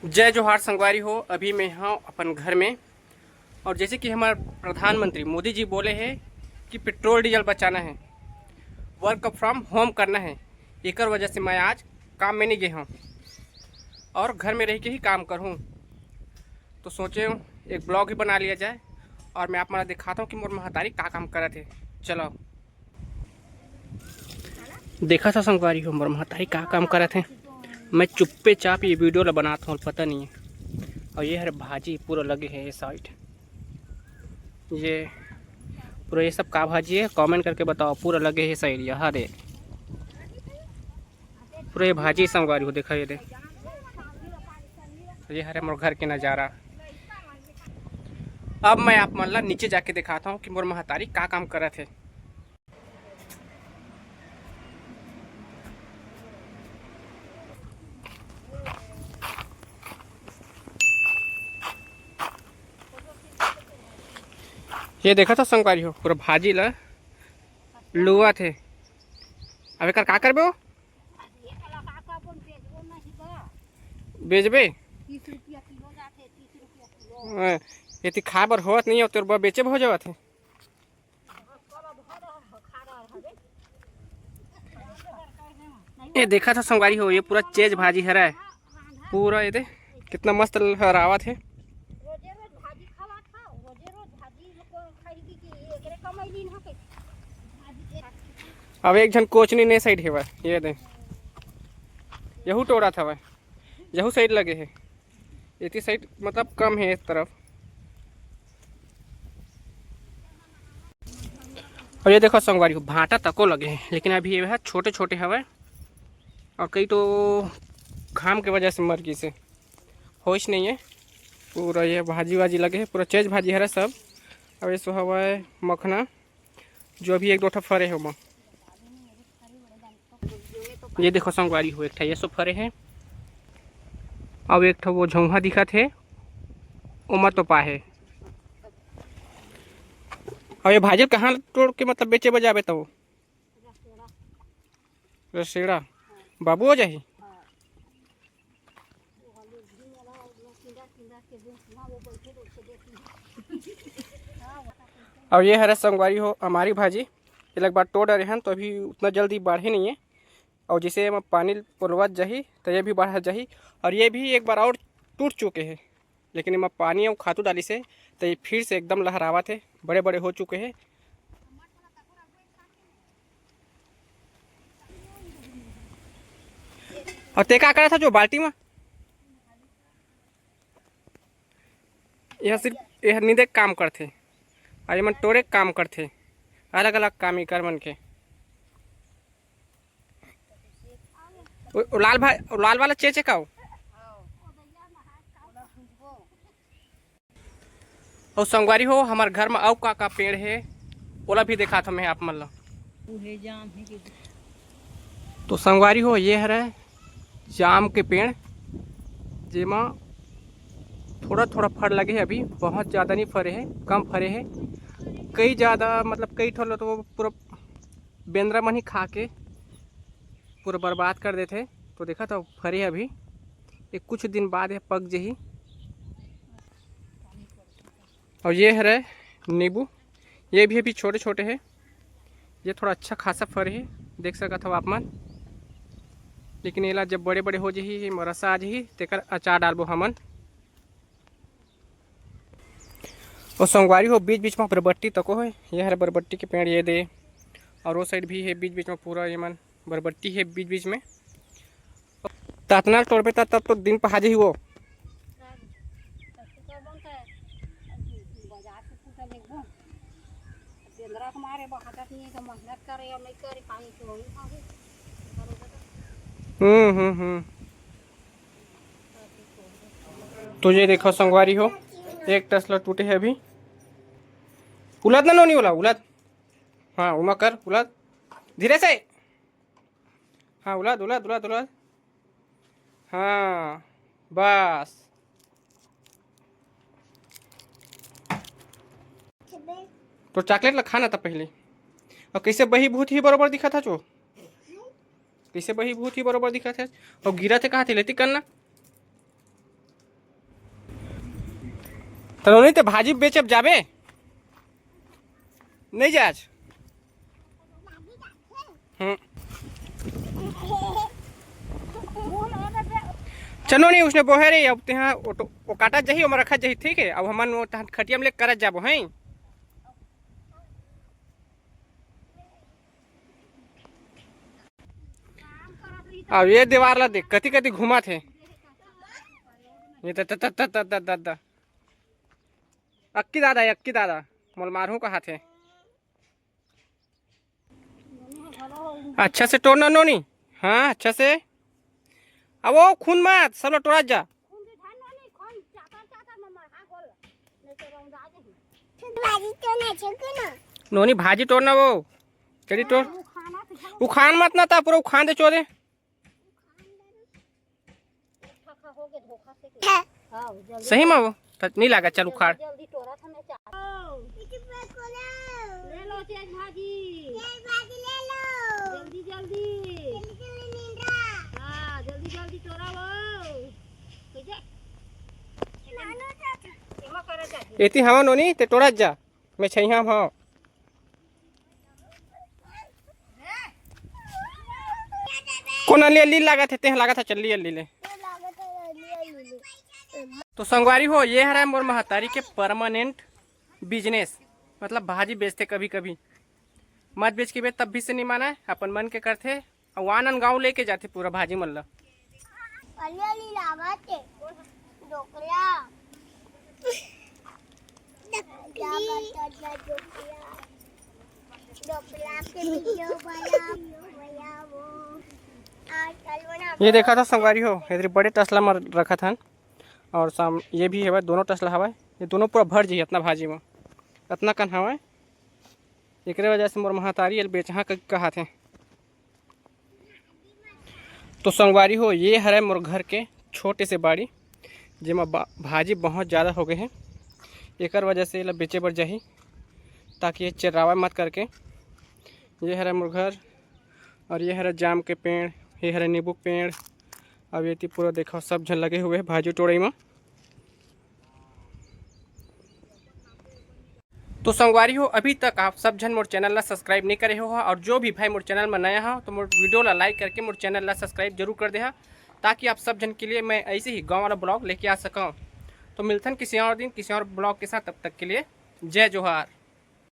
जय जोहार संगवारी हो। अभी मैं हूँ अपन घर में, और जैसे कि हमारे प्रधानमंत्री मोदी जी बोले हैं कि पेट्रोल डीजल बचाना है, वर्क फ्रॉम होम करना है। एक वजह से मैं आज काम में नहीं गया हूँ और घर में रह के ही काम करूँ। तो सोचे हूँ एक ब्लॉग ही बना लिया जाए और मैं आप मला दिखाता हूँ कि मोर महतारी का काम करे थे। चलो देखा था संगवारी हो, मोर महतारी का काम करे थे। मैं चुप्पे चाप ये वीडियो ला बनाता हूँ, पता नहीं है। और ये हर भाजी पूरा लगे है ये साइड, ये पूरा ये सब का भाजी है, कमेंट करके बताओ। पूरा लगे है साइड ये हरे पूरा ये भाजी संगवारी हो। देखा ये हरे मोर घर के नज़ारा। अब मैं आप मन ला नीचे जाके दिखाता हूँ कि मोर महतारी का काम करे थे। ये देखा था संगवारी हो, पूरा भाजी ला लुआ थे। अब एक का करबे हो, बेचबे? 30 रुपया किलो जाते, 30 रुपया किलो। ये खा बर होत नहीं हो, तेरे बा बेचे हो जावत है। ये देखा था संगवारी हो, ये पूरा चेज भाजी हरा, पूरा ये दे कितना मस्त हरावत है। रोजे रोज भाजी खावा था, रोजे रोज भाजी को खाई की एकरे कमाई न होके भाजी। अब एक जन कोचनी ने साइड है, ये दे यहू टोरा था, यहू साइड लगे है। इतनी साइड मतलब कम है इस तरफ। और ये देखो संगवारी हो, भाटा तको लगे हैं, लेकिन अभी ये है छोटे छोटे हवा, और कई तो घाम के वजह से मर गई से होश नहीं है। पूरा ये भाजी वाजी लगे है, पूरा चेज भाजी हरा सब। अब ये सो हवा है मखना, जो अभी एक दो ठा फरे हो। ये देखो संगवारी हो, एक ठा ये सो फरे है, अब एक ठा वो झोंहा दिखत है, उमा तो पा है। और ये भाजी कहाँ तोड़ के मतलब बेचे बजाबे तो रसेड़ा बाबू हो जाही। और ये हरा संगवारी हो हमारी भाजी, ये लग बार तोड़ रहे हैं तो अभी उतना जल्दी बढ़े नहीं है। और जिसे हम पानी पुलवत जाही तो ये भी बढ़ जाही। और ये भी एक बार और टूट चुके हैं, लेकिन इमा पानी और खातू डाली से तो ये फिर से एकदम लहरावा थे, बड़े बड़े हो चुके हैं। और ते का करा था जो बाल्टी में, यह सिर्फ यह निदे काम करते, आज मन टोरे काम करते, अलग अलग काम ही कर मन के। लाल भाई लाल वाला चेचे का हो। और संगवारी हो, हमारे घर में और का पेड़ है, ओला भी देखा था मैं आप मन ला। तो संगवारी हो, ये है जाम के पेड़, जेमा थोड़ा थोड़ा फर लगे है, अभी बहुत ज़्यादा नहीं फरे हैं, कम फरे हैं। कई ज़्यादा मतलब कई ठोल तो पूरा बेंद्रा मन ही खा के पूरा बर्बाद कर देते। तो देखा था फरे अभी, एक कुछ दिन बाद है पक जही। और ये है नींबू, ये भी अभी छोटे छोटे हैं, ये थोड़ा अच्छा खासा फरे है, देख सकत हो आप मन। लेकिन ये ला जब बड़े बड़े हो जही, रसा आ जही, तेकर अचार डालबो हमन। और संगवारी हो, बीच बीच में बरबट्टी तको है, ये है बरबट्टी के पेड़ ये दे। और वो साइड भी है बीच बीच में, पूरा ये मन बरबट्टी है बीच बीच में। तातना तोड़बे तब तो दिन पहा ही वो। हम्म। तो ये देखो संगवारी हो, एक टसला टूटे है अभी। उलद ना नहीं बोला उलद, हाँ उमा कर उलद धीरे से, हाँ उलद उलद उलद उलद, हाँ बस। तो चॉकलेट ला खाना था पहले। और कैसे बही भूत ही बरोबर दिखा था, जो कैसे बही भूत ही बरोबर दिखा था। और गिरा थे कहाँ थे लेती करना। तो नहीं तो भाजी बेचब जाबे नहीं जा आज। चलो नहीं उसने बोहे रे अब यहाँ वो काटा जाही और रखा जाही ठीक है। अब हमन वो खटिया में ले करत जाबो हैं। अब ये दीवार ला देख कति कति घुमा थे ये त अक्की दादा मोल मारू कहा थे। अच्छा से तोड़ना नोनी। हाँ अच्छा से। अब वो खून मत सब लोग तोड़ा जा। नोनी भाजी तोड़ना वो चली तोड़। उखान मत ना था पूरा उखान दे चोरे। सही में वो नहीं लगा चल उखाड़। ले लो तेज भाजी ले लो जल्दी जल्दी हाँ जल्दी जल्दी तोड़ा वो एती हवा नोनी ते तोड़ा जा मैं छई हम हाँ कौन अली लगा थे ते लगा था चल अली ले। तो संगवारी हो ये है मोर महतारी के परमानेंट बिजनेस मतलब भाजी बेचते कभी कभी मत बेच के बेच तब भी से नहीं माना है अपन मन के करते और वानन गाँव लेके जाते पूरा भाजी मन ला। ये देखा था संगवारी हो इधर बड़े तसला में रखा था और साम ये भी है दोनों तसला हवा ये दोनों पूरा भर जी इतना भाजी में इतना कन हवा एक वजह से मोर महतारी बेचहा कहा थे। तो संगवारी हो ये हरे मोर घर के छोटे से बाड़ी जिसमें भाजी बहुत ज़्यादा हो गए हैं एक वजह से ये बेचे बर जाही ताकि ये चरावा मत करके। ये हरे मोर घर और ये हरे जाम के पेड़ ये हरे नींबू पेड़ अब ये पूरा देखो सब झन लगे हुए हैं भाजी टोड़ई में। तो संगवारी हो अभी तक आप सब जन मोर चैनल ला सब्सक्राइब नहीं करे हो और जो भी भाई मोर चैनल में नया हो तो मोर वीडियो ला लाइक करके मोर चैनल ला सब्सक्राइब जरूर कर दे ताकि आप सब जन के लिए मैं ऐसे ही गांव वाला ब्लॉग लेके आ सकूँ। तो मिलते हैं किसी और दिन किसी और ब्लॉग के साथ तब तक के लिए जय जोहार।